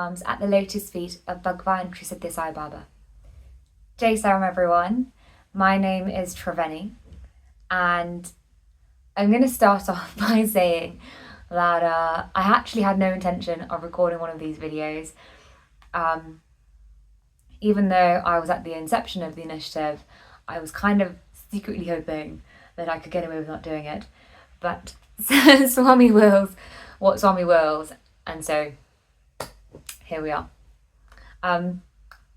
palms at the lotus feet of Bhagwan Sri Sathya Sai Baba. Jai Saram everyone, my name is Triveni, and I'm going to start off by saying that I actually had no intention of recording one of these videos. Even though I was at the inception of the initiative, I was kind of secretly hoping that I could get away with not doing it. But Swami wills what Swami wills, and so here we are.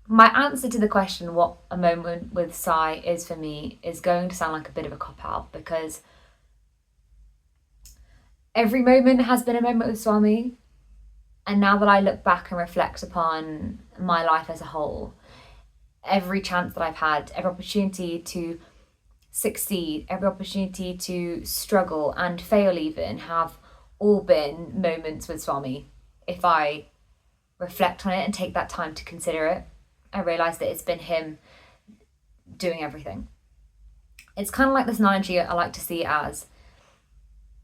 My answer to the question what a moment with Sai is for me is going to sound like a bit of a cop-out, because every moment has been a moment with Swami, and now that I look back and reflect upon my life as a whole, every chance that I've had, every opportunity to succeed, every opportunity to struggle and fail even, have all been moments with Swami. If I reflect on it and take that time to consider it, I realise that it's been him doing everything. It's kind of like this analogy I like to see as,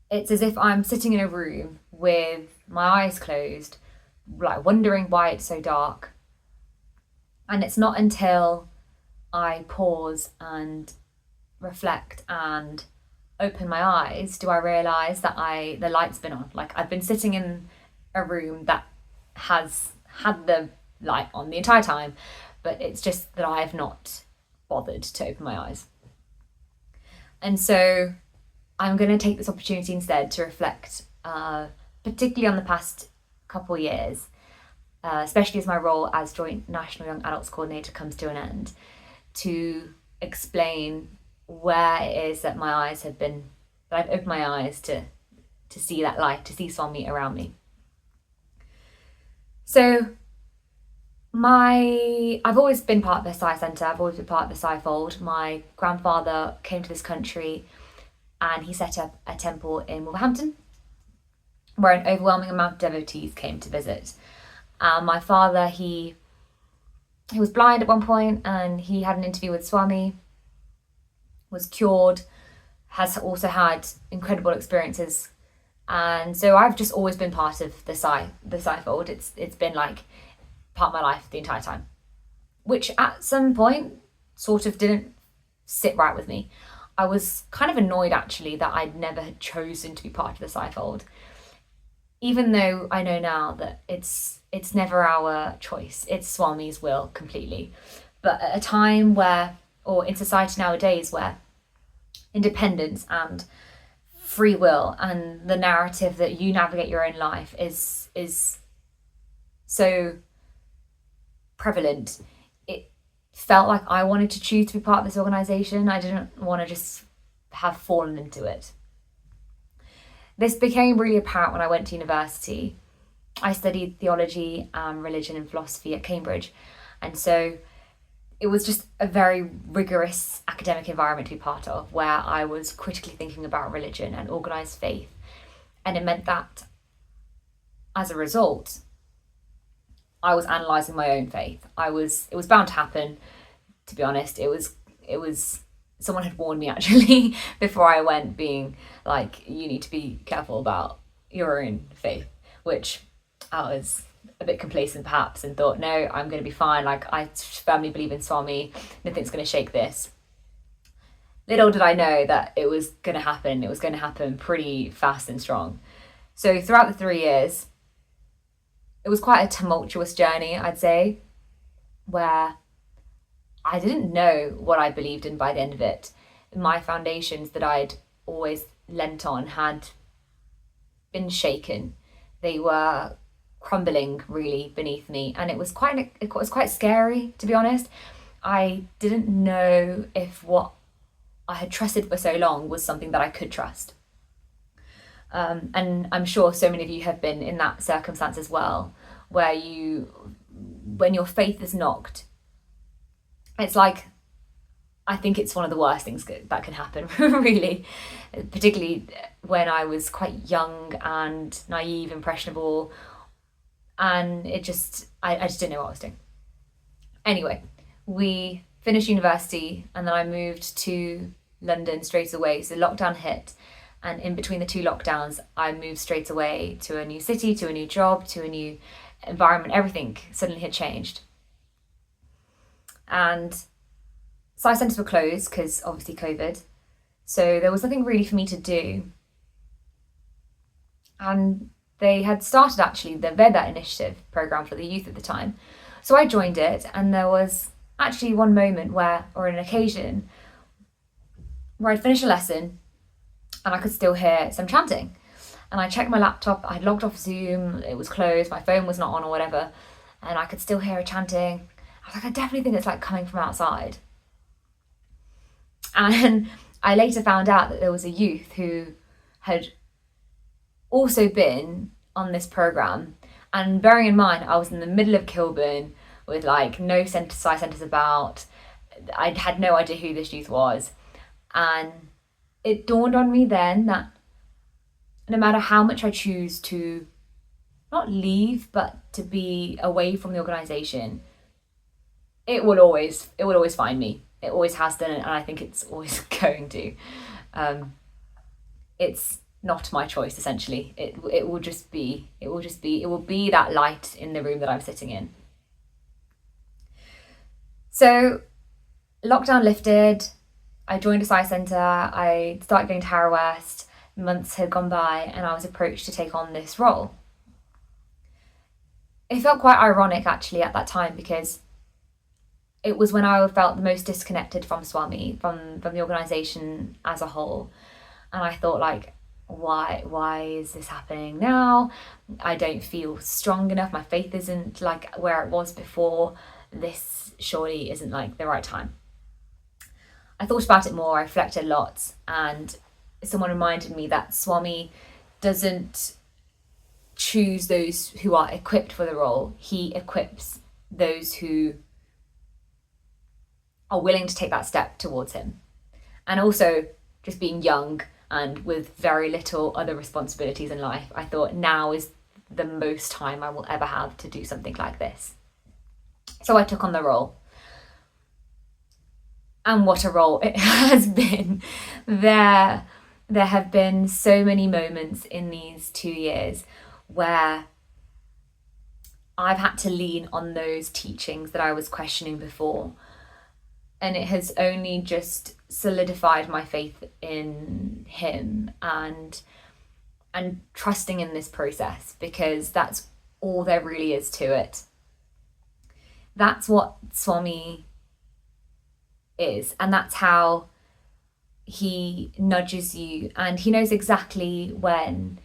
it's as if I'm sitting in a room with my eyes closed, like wondering why it's so dark. And it's not until I pause and reflect and open my eyes do I realise that the light's been on. Like, I've been sitting in a room that has had the light on the entire time, but it's just that I have not bothered to open my eyes. And so I'm going to take this opportunity instead to reflect, particularly on the past couple of years, especially as my role as Joint National Young Adults Coordinator comes to an end, to explain where it is that my eyes have been, that I've opened my eyes to see that light, to see Swami around me. So I've always been part of the Sai Centre, I've always been part of the Saifold. My grandfather came to this country and he set up a temple in Wolverhampton where an overwhelming amount of devotees came to visit. My father, he was blind at one point and he had an interview with Swami, was cured, has also had incredible experiences. And so I've just always been part of the Saifold. It's been like part of my life the entire time, which at some point sort of didn't sit right with me. I was kind of annoyed actually that I'd never had chosen to be part of the Saifold, even though I know now that it's never our choice, it's Swami's will completely. But at a time where, or in society nowadays, where independence and free will and the narrative that you navigate your own life is so prevalent, it felt like I wanted to choose to be part of this organisation. I didn't want to just have fallen into it. This became really apparent when I went to university. I studied theology, religion and philosophy at Cambridge, and so it was just a very rigorous academic environment to be part of, where I was critically thinking about religion and organised faith. And it meant that as a result, I was analysing my own faith. It was bound to happen, to be honest. It was someone had warned me actually before I went, being like, you need to be careful about your own faith, which I was a bit complacent perhaps and thought, no, I'm going to be fine. Like, I firmly believe in Swami. Nothing's going to shake this. Little did I know that it was going to happen. It was going to happen pretty fast and strong. So throughout the 3 years, it was quite a tumultuous journey, I'd say, where I didn't know what I believed in by the end of it. My foundations that I'd always leant on had been shaken. They were crumbling really beneath me, and it was quite scary, to be honest. I didn't know if what I had trusted for so long was something that I could trust. And I'm sure so many of you have been in that circumstance as well, where when your faith is knocked, it's like, I think it's one of the worst things that can happen, really, particularly when I was quite young and naive, impressionable, and I just didn't know what I was doing. Anyway, we finished university and then I moved to London straight away. So lockdown hit, and in between the two lockdowns, I moved straight away to a new city, to a new job, to a new environment, everything suddenly had changed. And SAI centres were closed because obviously COVID. So there was nothing really for me to do. And they had started actually the Veda initiative program for the youth at the time. So I joined it, and there was actually one moment or an occasion where I'd finished a lesson and I could still hear some chanting. And I checked my laptop, I'd logged off Zoom, it was closed, my phone was not on or whatever, and I could still hear it chanting. I was like, I definitely think it's like coming from outside. And I later found out that there was a youth who had also been on this program. And bearing in mind, I was in the middle of Kilburn with like no SAI centres about. I had no idea who this youth was. And it dawned on me then that no matter how much I choose to not leave, but to be away from the organisation, it will always find me. It always has done, and I think it's always going to. It's not my choice, essentially. It will be that light in the room that I'm sitting in. So lockdown lifted, I joined a SAI centre, I started going to Harrow West, months had gone by, and I was approached to take on this role. It felt quite ironic actually at that time, because it was when I felt the most disconnected from Swami, from the organisation as a whole. And I thought, like, why is this happening now? I don't feel strong enough. My faith isn't like where it was before. This surely isn't like the right time. I thought about it more, I reflected a lot, and someone reminded me that Swami doesn't choose those who are equipped for the role. He equips those who are willing to take that step towards him. And also, just being young and with very little other responsibilities in life, I thought now is the most time I will ever have to do something like this. So I took on the role. And what a role it has been. There have been so many moments in these 2 years where I've had to lean on those teachings that I was questioning before. And it has only just solidified my faith in him and trusting in this process, because that's all there really is to it. That's what Swami is, and that's how he nudges you, and he knows exactly when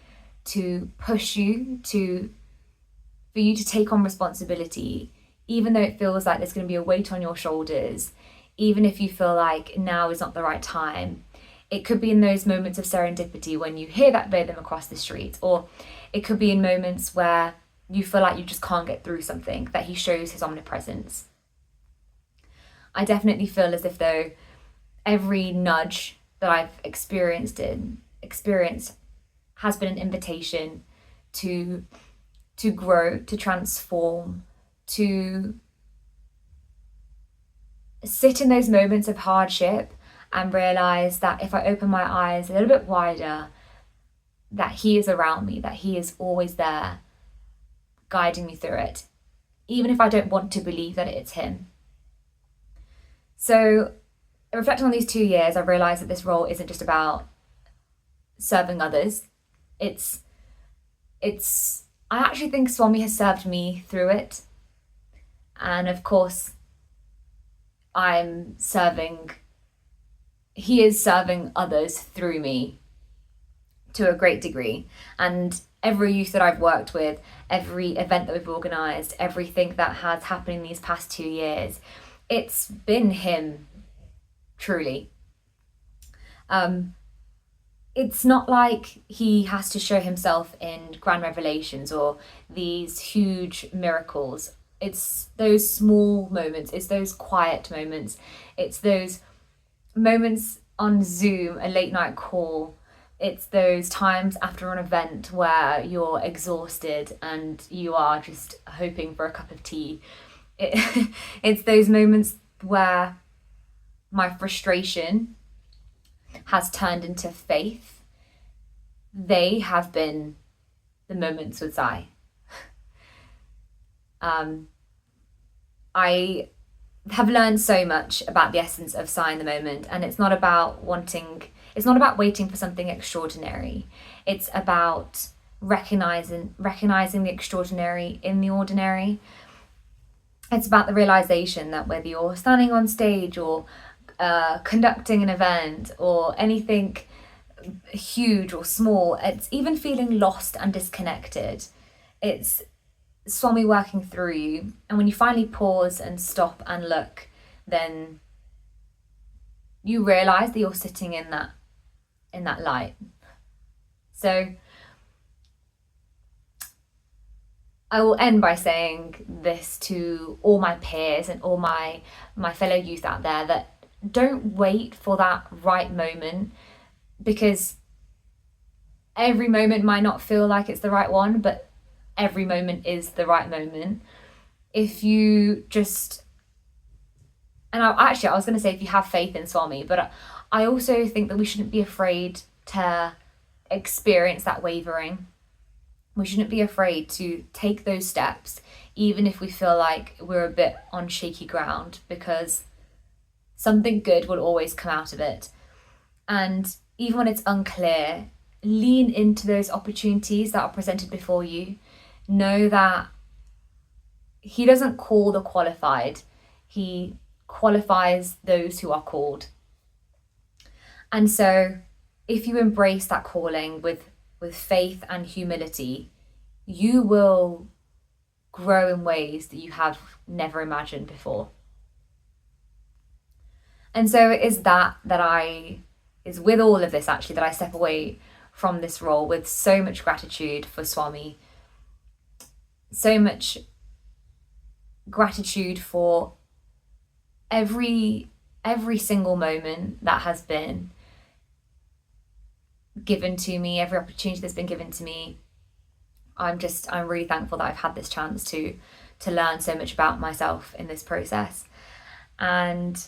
to push you for you to take on responsibility, even though it feels like there's going to be a weight on your shoulders. Even if you feel like now is not the right time, it could be in those moments of serendipity when you hear that rhythm across the street, or it could be in moments where you feel like you just can't get through something, that he shows his omnipresence. I definitely feel as if though every nudge that I've experienced has been an invitation to grow, to transform, to sit in those moments of hardship and realise that if I open my eyes a little bit wider, that he is around me, that he is always there guiding me through it, even if I don't want to believe that it's him. So reflecting on these 2 years, I've realised that this role isn't just about serving others. It's I actually think Swami has served me through it. And of course, he is serving others through me to a great degree. And every youth that I've worked with, every event that we've organised, everything that has happened in these past 2 years, it's been him, truly. It's not like he has to show himself in grand revelations or these huge miracles. It's those small moments, it's those quiet moments, it's those moments on Zoom, a late night call, it's those times after an event where you're exhausted and you are just hoping for a cup of tea. It's those moments where my frustration has turned into faith. They have been the moments with Sai. I have learned so much about the essence of SAI in the moment, and it's not about waiting for something extraordinary. It's about recognizing the extraordinary in the ordinary. It's about the realization that whether you're standing on stage or conducting an event or anything huge or small, it's even feeling lost and disconnected, it's Swami working through you. And when you finally pause and stop and look, then you realize that you're sitting in that light. So I will end by saying this to all my peers and all my fellow youth out there, that don't wait for that right moment, because every moment might not feel like it's the right one, but every moment is the right moment. If you just, and I was going to say if you have faith in Swami, but I also think that we shouldn't be afraid to experience that wavering. We shouldn't be afraid to take those steps, even if we feel like we're a bit on shaky ground, because something good will always come out of it. And even when it's unclear, lean into those opportunities that are presented before you. Know that he doesn't call the qualified, he qualifies those who are called. And so if you embrace that calling with faith and humility, you will grow in ways that you have never imagined before. And so it is is with all of this actually that I step away from this role with so much gratitude for Swami, so much gratitude for every single moment that has been given to me, every opportunity that's been given to me. I'm really thankful that I've had this chance to learn so much about myself in this process. And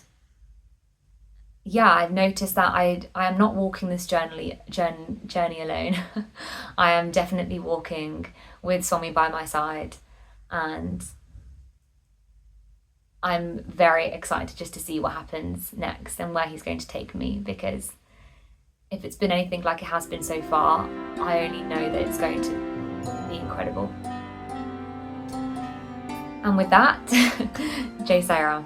yeah, I've noticed that I am not walking this journey alone. I am definitely walking with Swami by my side, and I'm very excited just to see what happens next and where he's going to take me, because if it's been anything like it has been so far, I only know that it's going to be incredible. And with that, Jai Sai Ram.